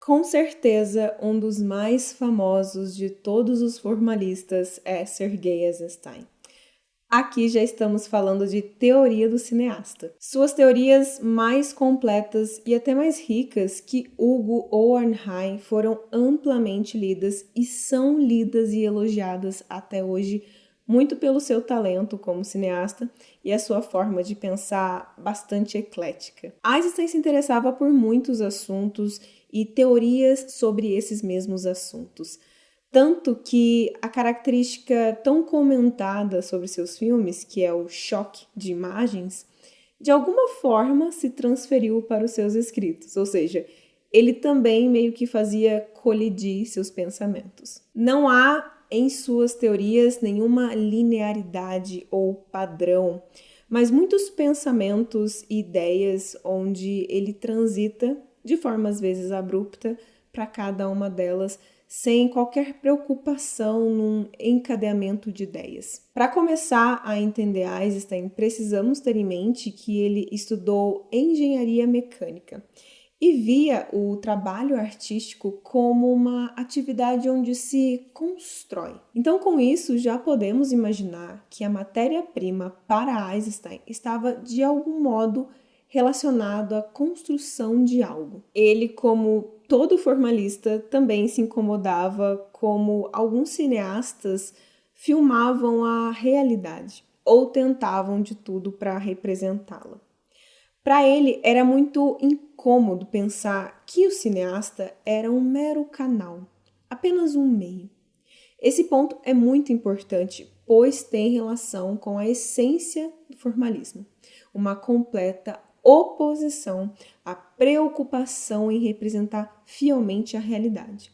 Com certeza, um dos mais famosos de todos os formalistas é Sergei Eisenstein. Aqui já estamos falando de teoria do cineasta. Suas teorias mais completas e até mais ricas que Hugo Owenheim foram amplamente lidas e são lidas e elogiadas até hoje, muito pelo seu talento como cineasta e a sua forma de pensar bastante eclética. Einstein se interessava por muitos assuntos e teorias sobre esses mesmos assuntos. Tanto que a característica tão comentada sobre seus filmes, que é o choque de imagens, de alguma forma se transferiu para os seus escritos, ou seja, ele também meio que fazia colidir seus pensamentos. Não há em suas teorias nenhuma linearidade ou padrão, mas muitos pensamentos e ideias onde ele transita de forma às vezes abrupta para cada uma delas, sem qualquer preocupação num encadeamento de ideias. Para começar a entender Einstein, precisamos ter em mente que ele estudou engenharia mecânica e via o trabalho artístico como uma atividade onde se constrói. Então, com isso, já podemos imaginar que a matéria-prima para Einstein estava de algum modo relacionado à construção de algo. Ele, como todo formalista, também se incomodava como alguns cineastas filmavam a realidade ou tentavam de tudo para representá-la. Para ele, era muito incômodo pensar que o cineasta era um mero canal, apenas um meio. Esse ponto é muito importante, pois tem relação com a essência do formalismo, uma completa oposição à preocupação em representar fielmente a realidade.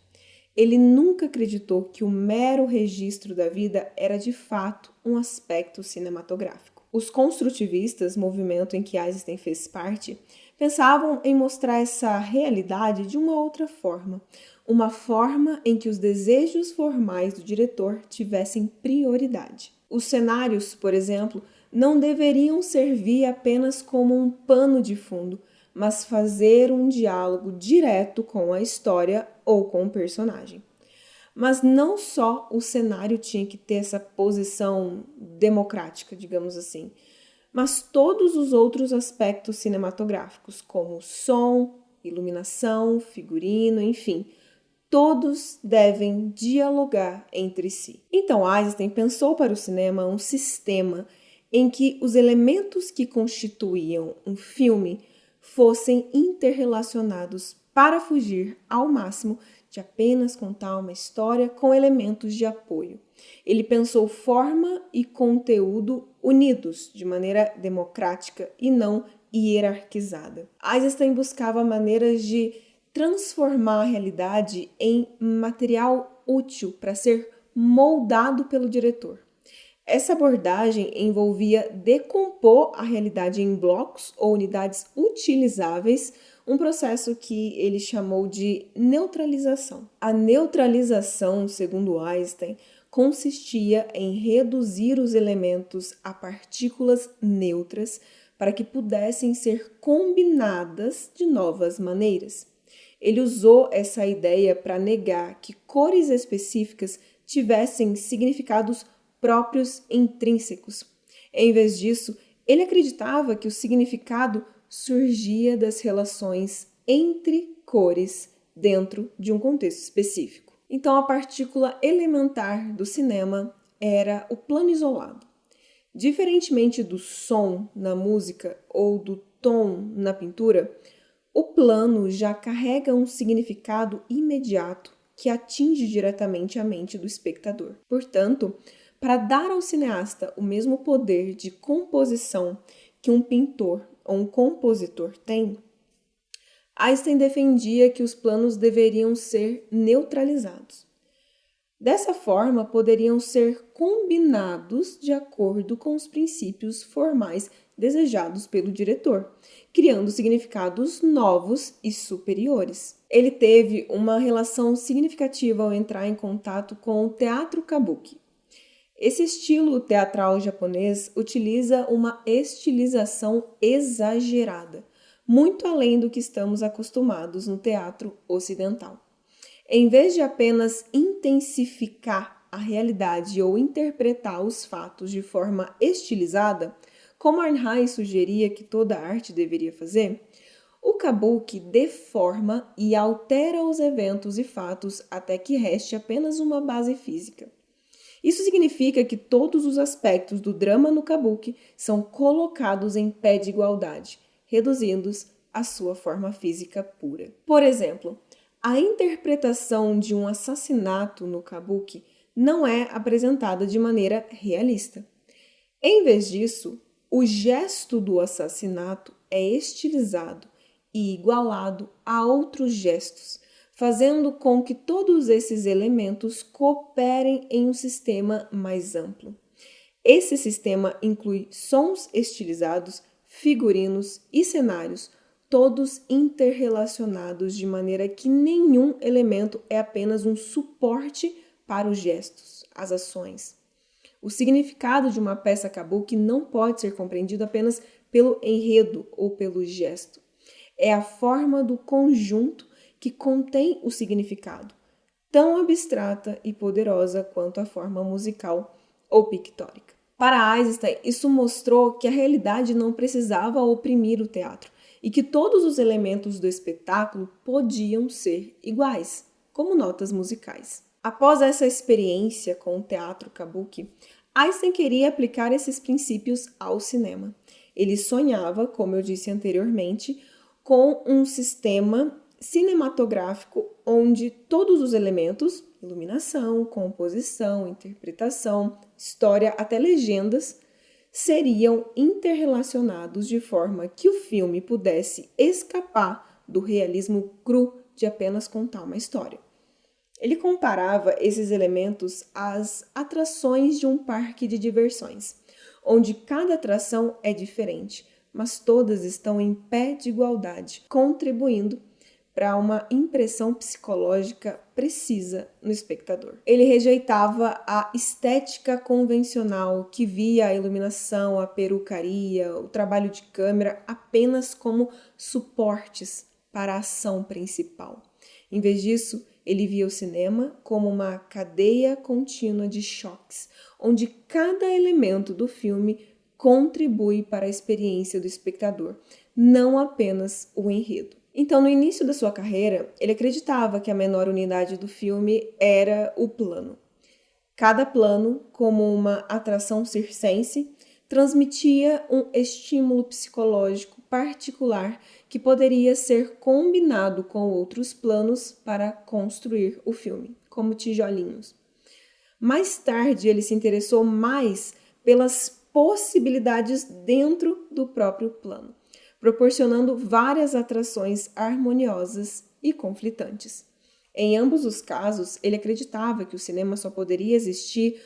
Ele nunca acreditou que o mero registro da vida era de fato um aspecto cinematográfico. Os construtivistas, movimento em que Einstein fez parte, pensavam em mostrar essa realidade de uma outra forma, uma forma em que os desejos formais do diretor tivessem prioridade. Os cenários, por exemplo, não deveriam servir apenas como um pano de fundo, mas fazer um diálogo direto com a história ou com o personagem. Mas não só o cenário tinha que ter essa posição democrática, digamos assim, mas todos os outros aspectos cinematográficos, como som, iluminação, figurino, enfim, todos devem dialogar entre si. Então Einstein pensou para o cinema um sistema em que os elementos que constituíam um filme fossem interrelacionados para fugir ao máximo de apenas contar uma história com elementos de apoio. Ele pensou forma e conteúdo unidos de maneira democrática e não hierarquizada. Einstein buscava maneiras de transformar a realidade em material útil para ser moldado pelo diretor. Essa abordagem envolvia decompor a realidade em blocos ou unidades utilizáveis, um processo que ele chamou de neutralização. A neutralização, segundo Einstein, consistia em reduzir os elementos a partículas neutras para que pudessem ser combinadas de novas maneiras. Ele usou essa ideia para negar que cores específicas tivessem significados próprios intrínsecos. Em vez disso, ele acreditava que o significado surgia das relações entre cores dentro de um contexto específico. Então, a partícula elementar do cinema era o plano isolado. Diferentemente do som na música ou do tom na pintura, o plano já carrega um significado imediato que atinge diretamente a mente do espectador. Portanto, para dar ao cineasta o mesmo poder de composição que um pintor ou um compositor tem, Einstein defendia que os planos deveriam ser neutralizados. Dessa forma, poderiam ser combinados de acordo com os princípios formais desejados pelo diretor, criando significados novos e superiores. Ele teve uma relação significativa ao entrar em contato com o teatro kabuki. Esse estilo teatral japonês utiliza uma estilização exagerada, muito além do que estamos acostumados no teatro ocidental. Em vez de apenas intensificar a realidade ou interpretar os fatos de forma estilizada, como Arnheim sugeria que toda arte deveria fazer, o kabuki deforma e altera os eventos e fatos até que reste apenas uma base física. Isso significa que todos os aspectos do drama no kabuki são colocados em pé de igualdade, reduzindo-os à sua forma física pura. Por exemplo, a interpretação de um assassinato no kabuki não é apresentada de maneira realista. Em vez disso, o gesto do assassinato é estilizado e igualado a outros gestos, fazendo com que todos esses elementos cooperem em um sistema mais amplo. Esse sistema inclui sons estilizados, figurinos e cenários, todos interrelacionados de maneira que nenhum elemento é apenas um suporte para os gestos, as ações. O significado de uma peça kabuki não pode ser compreendido apenas pelo enredo ou pelo gesto. É a forma do conjunto que contém o significado, tão abstrata e poderosa quanto a forma musical ou pictórica. Para Eisenstein, isso mostrou que a realidade não precisava oprimir o teatro e que todos os elementos do espetáculo podiam ser iguais, como notas musicais. Após essa experiência com o teatro kabuki, Einstein queria aplicar esses princípios ao cinema. Ele sonhava, como eu disse anteriormente, com um sistema cinematográfico onde todos os elementos, iluminação, composição, interpretação, história, até legendas, seriam interrelacionados de forma que o filme pudesse escapar do realismo cru de apenas contar uma história. Ele comparava esses elementos às atrações de um parque de diversões, onde cada atração é diferente, mas todas estão em pé de igualdade, contribuindo para uma impressão psicológica precisa no espectador. Ele rejeitava a estética convencional que via a iluminação, a perucaria, o trabalho de câmera apenas como suportes para a ação principal. Em vez disso, ele via o cinema como uma cadeia contínua de choques, onde cada elemento do filme contribui para a experiência do espectador, não apenas o enredo. Então, no início da sua carreira, ele acreditava que a menor unidade do filme era o plano. Cada plano, como uma atração circense, transmitia um estímulo psicológico particular que poderia ser combinado com outros planos para construir o filme, como tijolinhos. Mais tarde, ele se interessou mais pelas possibilidades dentro do próprio plano, proporcionando várias atrações harmoniosas e conflitantes. Em ambos os casos, ele acreditava que o cinema só poderia existir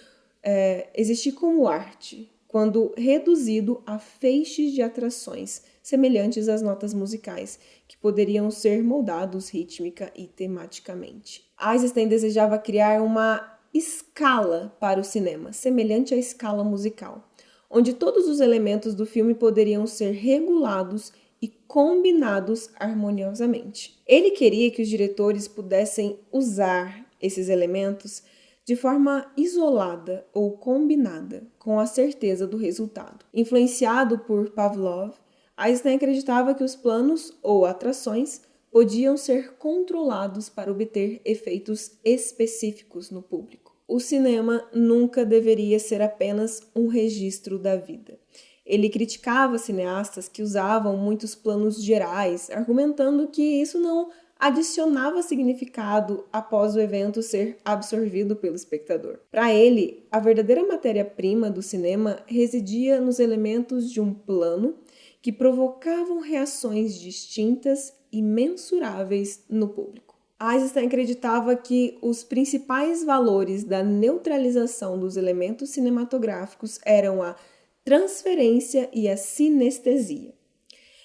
como arte, quando reduzido a feixes de atrações, semelhantes às notas musicais, que poderiam ser moldados rítmica e tematicamente. Eisenstein desejava criar uma escala para o cinema, semelhante à escala musical, onde todos os elementos do filme poderiam ser regulados e combinados harmoniosamente. Ele queria que os diretores pudessem usar esses elementos de forma isolada ou combinada, com a certeza do resultado. Influenciado por Pavlov, Einstein acreditava que os planos ou atrações podiam ser controlados para obter efeitos específicos no público. O cinema nunca deveria ser apenas um registro da vida. Ele criticava cineastas que usavam muitos planos gerais, argumentando que isso não adicionava significado após o evento ser absorvido pelo espectador. Para ele, a verdadeira matéria-prima do cinema residia nos elementos de um plano que provocavam reações distintas e mensuráveis no público. Eisenstein acreditava que os principais valores da neutralização dos elementos cinematográficos eram a transferência e a sinestesia.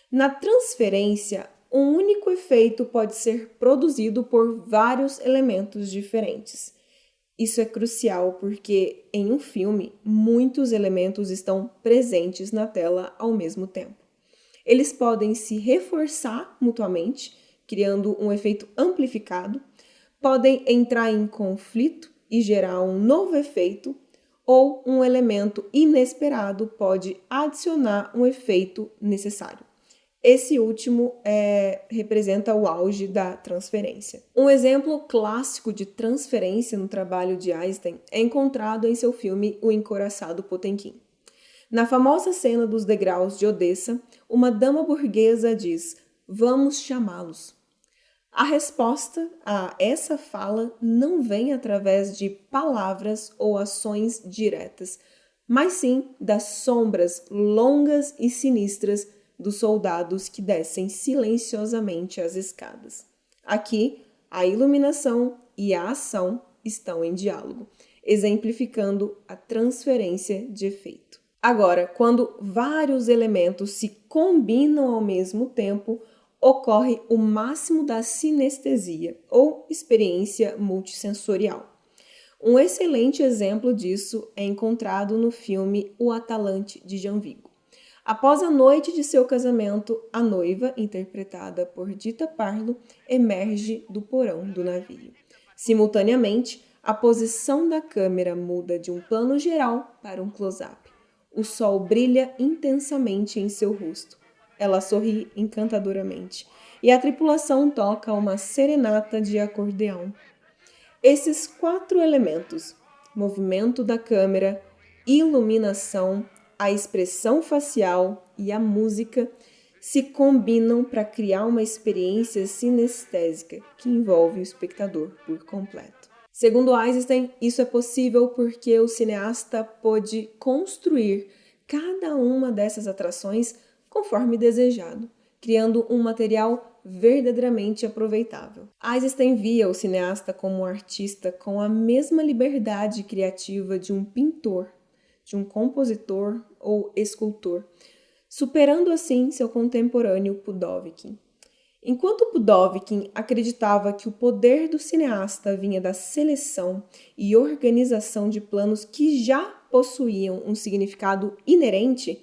Na transferência, um único efeito pode ser produzido por vários elementos diferentes. Isso é crucial porque, em um filme, muitos elementos estão presentes na tela ao mesmo tempo. Eles podem se reforçar mutuamente, criando um efeito amplificado, podem entrar em conflito e gerar um novo efeito, ou um elemento inesperado pode adicionar um efeito necessário. Esse último representa o auge da transferência. Um exemplo clássico de transferência no trabalho de Einstein é encontrado em seu filme O Encouraçado Potemkin. Na famosa cena dos degraus de Odessa, uma dama burguesa diz: "Vamos chamá-los." A resposta a essa fala não vem através de palavras ou ações diretas, mas sim das sombras longas e sinistras dos soldados que descem silenciosamente as escadas. Aqui, a iluminação e a ação estão em diálogo, exemplificando a transferência de efeito. Agora, quando vários elementos se combinam ao mesmo tempo, ocorre o máximo da sinestesia, ou experiência multissensorial. Um excelente exemplo disso é encontrado no filme O Atalante, de Jean Vigo. Após a noite de seu casamento, a noiva, interpretada por Dita Parlo, emerge do porão do navio. Simultaneamente, a posição da câmera muda de um plano geral para um close-up. O sol brilha intensamente em seu rosto. Ela sorri encantadoramente, e a tripulação toca uma serenata de acordeão. Esses 4 elementos, movimento da câmera, iluminação, a expressão facial e a música, se combinam para criar uma experiência sinestésica que envolve o espectador por completo. Segundo Einstein, isso é possível porque o cineasta pôde construir cada uma dessas atrações conforme desejado, criando um material verdadeiramente aproveitável. Einstein via o cineasta como um artista com a mesma liberdade criativa de um pintor, de um compositor ou escultor, superando assim seu contemporâneo Pudovkin. Enquanto Pudovkin acreditava que o poder do cineasta vinha da seleção e organização de planos que já possuíam um significado inerente,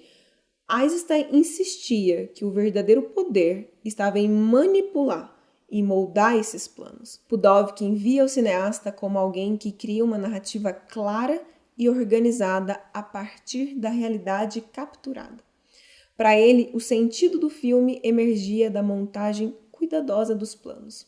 Einstein insistia que o verdadeiro poder estava em manipular e moldar esses planos. Pudovkin via o cineasta como alguém que cria uma narrativa clara e organizada a partir da realidade capturada. Para ele, o sentido do filme emergia da montagem cuidadosa dos planos.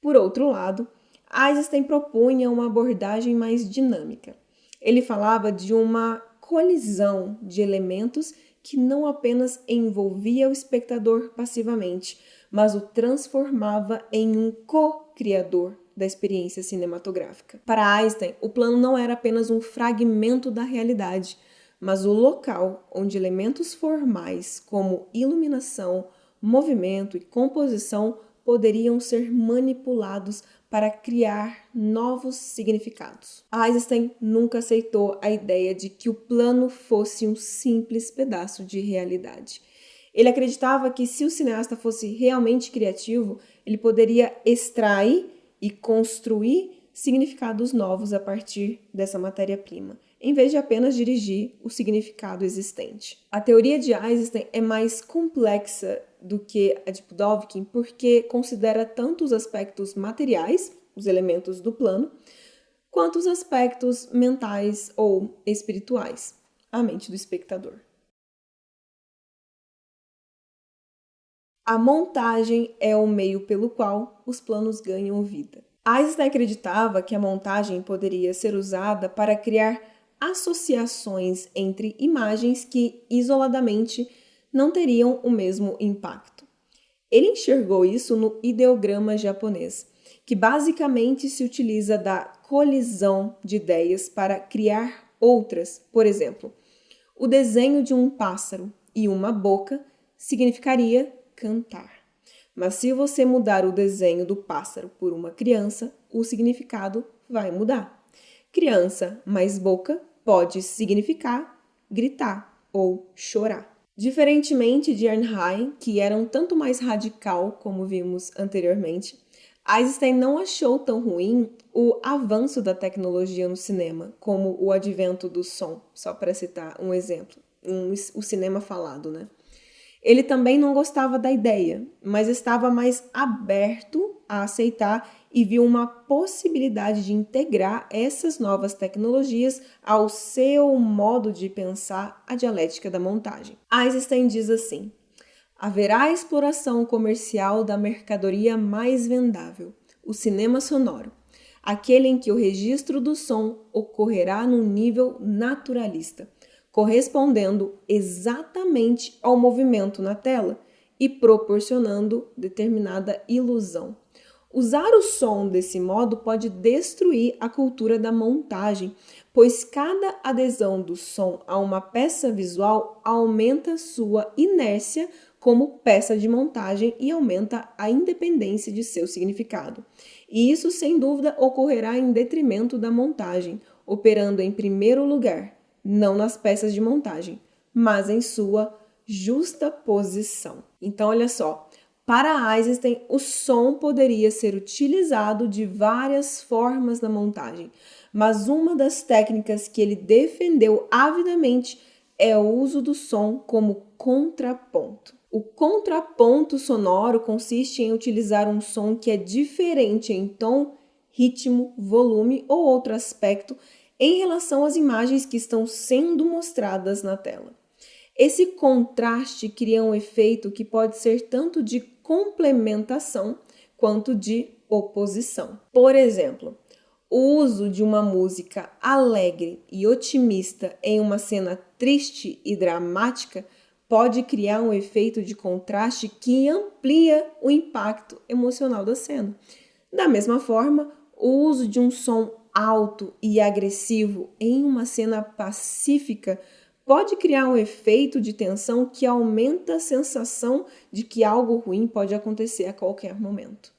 Por outro lado, Einstein propunha uma abordagem mais dinâmica. Ele falava de uma colisão de elementos que não apenas envolvia o espectador passivamente, mas o transformava em um co-criador da experiência cinematográfica. Para Einstein, o plano não era apenas um fragmento da realidade, mas o local onde elementos formais como iluminação, movimento e composição poderiam ser manipulados para criar novos significados. Einstein nunca aceitou a ideia de que o plano fosse um simples pedaço de realidade. Ele acreditava que se o cineasta fosse realmente criativo, ele poderia extrair e construir significados novos a partir dessa matéria-prima, em vez de apenas dirigir o significado existente. A teoria de Einstein é mais complexa do que a de Pudovkin porque considera tanto os aspectos materiais, os elementos do plano, quanto os aspectos mentais ou espirituais, a mente do espectador. A montagem é o meio pelo qual os planos ganham vida. Einstein acreditava que a montagem poderia ser usada para criar associações entre imagens que, isoladamente, não teriam o mesmo impacto. Ele enxergou isso no ideograma japonês, que basicamente se utiliza da colisão de ideias para criar outras. Por exemplo, o desenho de um pássaro e uma boca significaria cantar. Mas se você mudar o desenho do pássaro por uma criança, o significado vai mudar. Criança mais boca pode significar gritar ou chorar. Diferentemente de Ehrenheim, que era um tanto mais radical, como vimos anteriormente, Einstein não achou tão ruim o avanço da tecnologia no cinema, como o advento do som, só para citar um exemplo, o cinema falado, né? Ele também não gostava da ideia, mas estava mais aberto a aceitar e viu uma possibilidade de integrar essas novas tecnologias ao seu modo de pensar a dialética da montagem. Eisenstein diz assim: haverá exploração comercial da mercadoria mais vendável, o cinema sonoro, aquele em que o registro do som ocorrerá num nível naturalista, correspondendo exatamente ao movimento na tela e proporcionando determinada ilusão. Usar o som desse modo pode destruir a cultura da montagem, pois cada adesão do som a uma peça visual aumenta sua inércia como peça de montagem e aumenta a independência de seu significado. E isso, sem dúvida, ocorrerá em detrimento da montagem, operando em primeiro lugar, não nas peças de montagem, mas em sua justa posição. Então, olha só, para Eisenstein, o som poderia ser utilizado de várias formas na montagem, mas uma das técnicas que ele defendeu avidamente é o uso do som como contraponto. O contraponto sonoro consiste em utilizar um som que é diferente em tom, ritmo, volume ou outro aspecto em relação às imagens que estão sendo mostradas na tela. Esse contraste cria um efeito que pode ser tanto de complementação quanto de oposição. Por exemplo, o uso de uma música alegre e otimista em uma cena triste e dramática pode criar um efeito de contraste que amplia o impacto emocional da cena. Da mesma forma, o uso de um som alto e agressivo em uma cena pacífica pode criar um efeito de tensão que aumenta a sensação de que algo ruim pode acontecer a qualquer momento.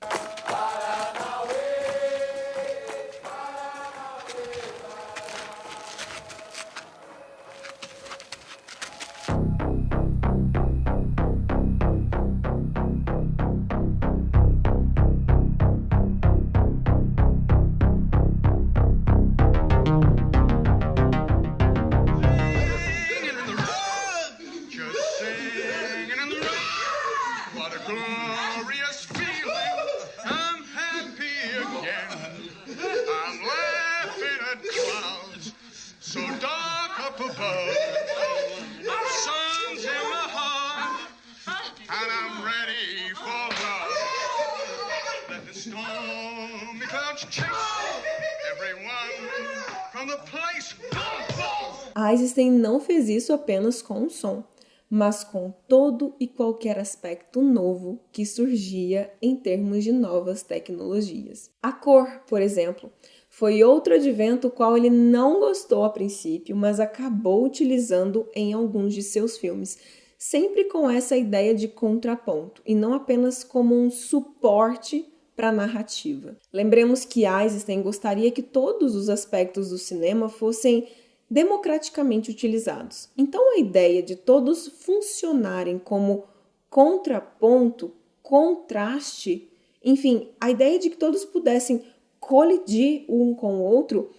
Eisenstein não fez isso apenas com o som, mas com todo e qualquer aspecto novo que surgia em termos de novas tecnologias. A cor, por exemplo, foi outro advento qual ele não gostou a princípio, mas acabou utilizando em alguns de seus filmes, sempre com essa ideia de contraponto, e não apenas como um suporte para a narrativa. Lembremos que Eisenstein gostaria que todos os aspectos do cinema fossem democraticamente utilizados. Então, a ideia de todos funcionarem como contraponto, contraste, enfim, a ideia de que todos pudessem colidir um com o outro,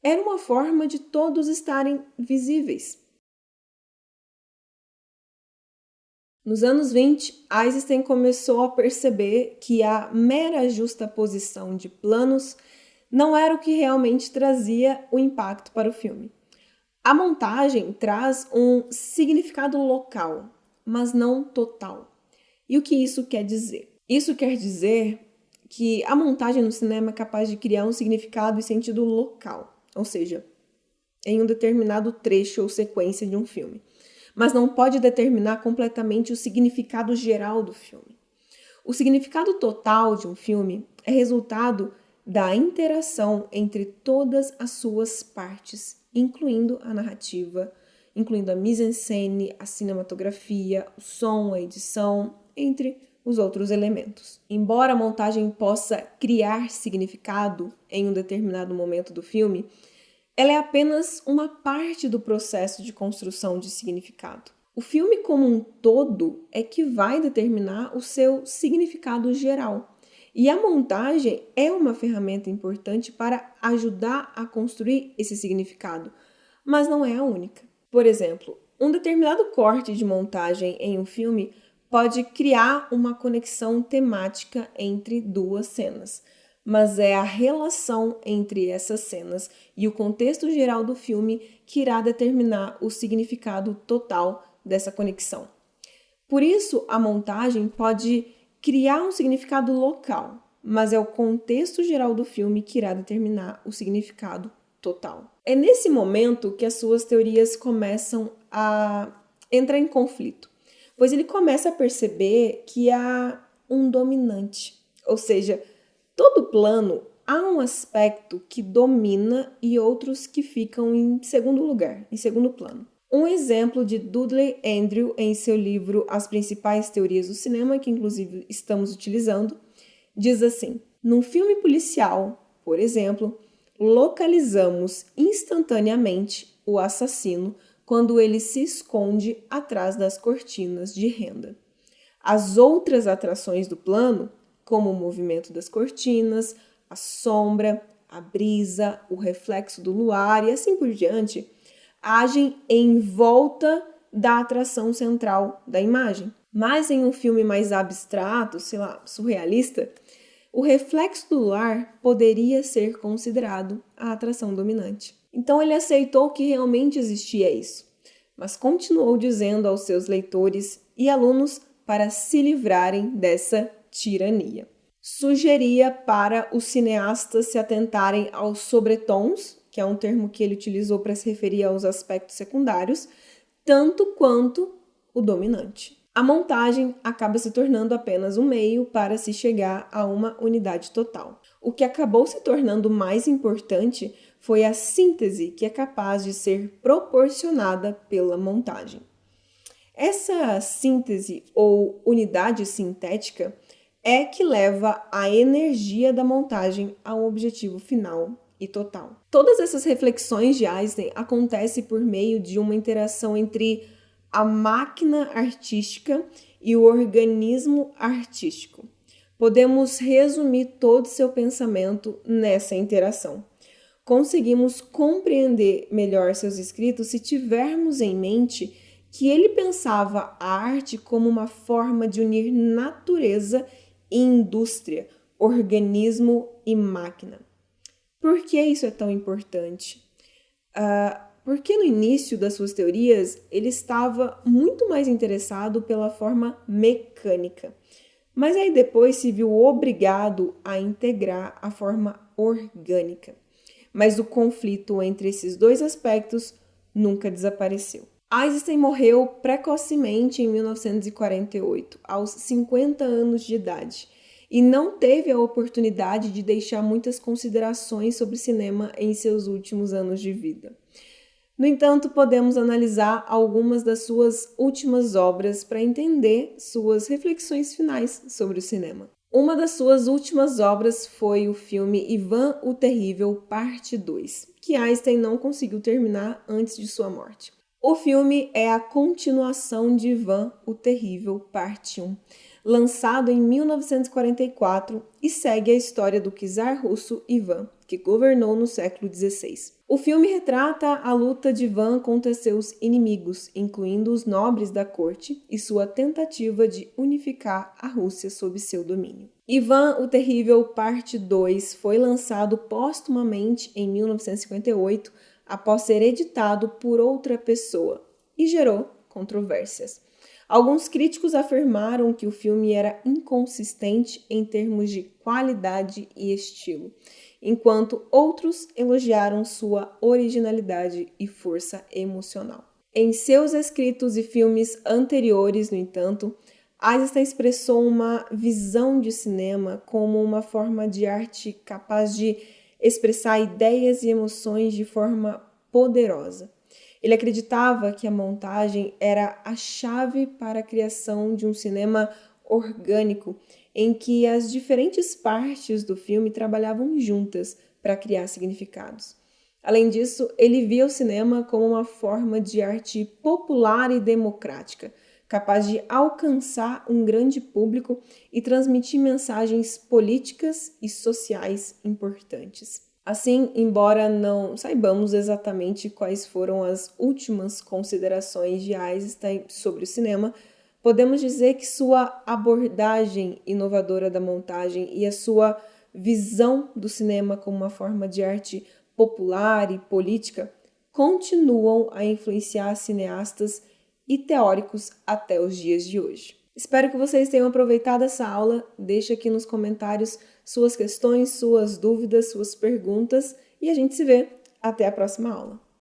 era uma forma de todos estarem visíveis. Nos anos 20, Eisenstein começou a perceber que a mera justaposição de planos não era o que realmente trazia o impacto para o filme. A montagem traz um significado local, mas não total. E o que isso quer dizer? Isso quer dizer que a montagem no cinema é capaz de criar um significado e sentido local, ou seja, em um determinado trecho ou sequência de um filme, mas não pode determinar completamente o significado geral do filme. O significado total de um filme é resultado da interação entre todas as suas partes, incluindo a narrativa, incluindo a mise-en-scène, a cinematografia, o som, a edição, entre os outros elementos. Embora a montagem possa criar significado em um determinado momento do filme, ela é apenas uma parte do processo de construção de significado. O filme como um todo é que vai determinar o seu significado geral. E a montagem é uma ferramenta importante para ajudar a construir esse significado, mas não é a única. Por exemplo, Um determinado corte de montagem em um filme pode criar uma conexão temática entre duas cenas, mas é a relação entre essas cenas e o contexto geral do filme que irá determinar o significado total dessa conexão. Por isso, a montagem pode criar um significado local, mas é o contexto geral do filme que irá determinar o significado total. É nesse momento que as suas teorias começam a entrar em conflito, pois ele começa a perceber que há um dominante, ou seja, todo plano há um aspecto que domina e outros que ficam em segundo lugar, em segundo plano. Um exemplo de Dudley Andrew em seu livro As Principais Teorias do Cinema, que inclusive estamos utilizando, diz assim: num filme policial, por exemplo, localizamos instantaneamente o assassino quando ele se esconde atrás das cortinas de renda. As outras atrações do plano, como o movimento das cortinas, a sombra, a brisa, o reflexo do luar e assim por diante, agem em volta da atração central da imagem. Mas em um filme mais abstrato, sei lá, surrealista, o reflexo do luar poderia ser considerado a atração dominante. Então ele aceitou que realmente existia isso, mas continuou dizendo aos seus leitores e alunos para se livrarem dessa tirania. Sugeria para os cineastas se atentarem aos sobretons, que é um termo que ele utilizou para se referir aos aspectos secundários, tanto quanto o dominante. A montagem acaba se tornando apenas um meio para se chegar a uma unidade total. O que acabou se tornando mais importante foi a síntese que é capaz de ser proporcionada pela montagem. Essa síntese ou unidade sintética é que leva a energia da montagem ao objetivo final e total. Todas essas reflexões de Einstein acontecem por meio de uma interação entre a máquina artística e o organismo artístico. Podemos resumir todo seu pensamento nessa interação. Conseguimos compreender melhor seus escritos se tivermos em mente que ele pensava a arte como uma forma de unir natureza e indústria, organismo e máquina. Por que isso é tão importante? Porque no início das suas teorias ele estava muito mais interessado pela forma mecânica, mas aí depois se viu obrigado a integrar a forma orgânica. Mas o conflito entre esses dois aspectos nunca desapareceu. Einstein morreu precocemente em 1948, aos 50 anos de idade, e não teve a oportunidade de deixar muitas considerações sobre cinema em seus últimos anos de vida. No entanto, podemos analisar algumas das suas últimas obras para entender suas reflexões finais sobre o cinema. Uma das suas últimas obras foi o filme Ivan o Terrível, Parte 2, que Einstein não conseguiu terminar antes de sua morte. O filme é a continuação de Ivan o Terrível, Parte 1, lançado em 1944 e segue a história do czar russo Ivan, que governou no século XVI. O filme retrata a luta de Ivan contra seus inimigos, incluindo os nobres da corte, e sua tentativa de unificar a Rússia sob seu domínio. Ivan o Terrível, Parte 2 foi lançado póstumamente em 1958, após ser editado por outra pessoa, e gerou controvérsias. Alguns críticos afirmaram que o filme era inconsistente em termos de qualidade e estilo, enquanto outros elogiaram sua originalidade e força emocional. Em seus escritos e filmes anteriores, no entanto, Einstein expressou uma visão de cinema como uma forma de arte capaz de expressar ideias e emoções de forma poderosa. Ele acreditava que a montagem era a chave para a criação de um cinema orgânico, em que as diferentes partes do filme trabalhavam juntas para criar significados. Além disso, ele via o cinema como uma forma de arte popular e democrática, capaz de alcançar um grande público e transmitir mensagens políticas e sociais importantes. Assim, embora não saibamos exatamente quais foram as últimas considerações de Eisenstein sobre o cinema, podemos dizer que sua abordagem inovadora da montagem e a sua visão do cinema como uma forma de arte popular e política continuam a influenciar cineastas e teóricos até os dias de hoje. Espero que vocês tenham aproveitado essa aula. Deixe aqui nos comentários suas questões, suas dúvidas, suas perguntas e a gente se vê. Até a próxima aula!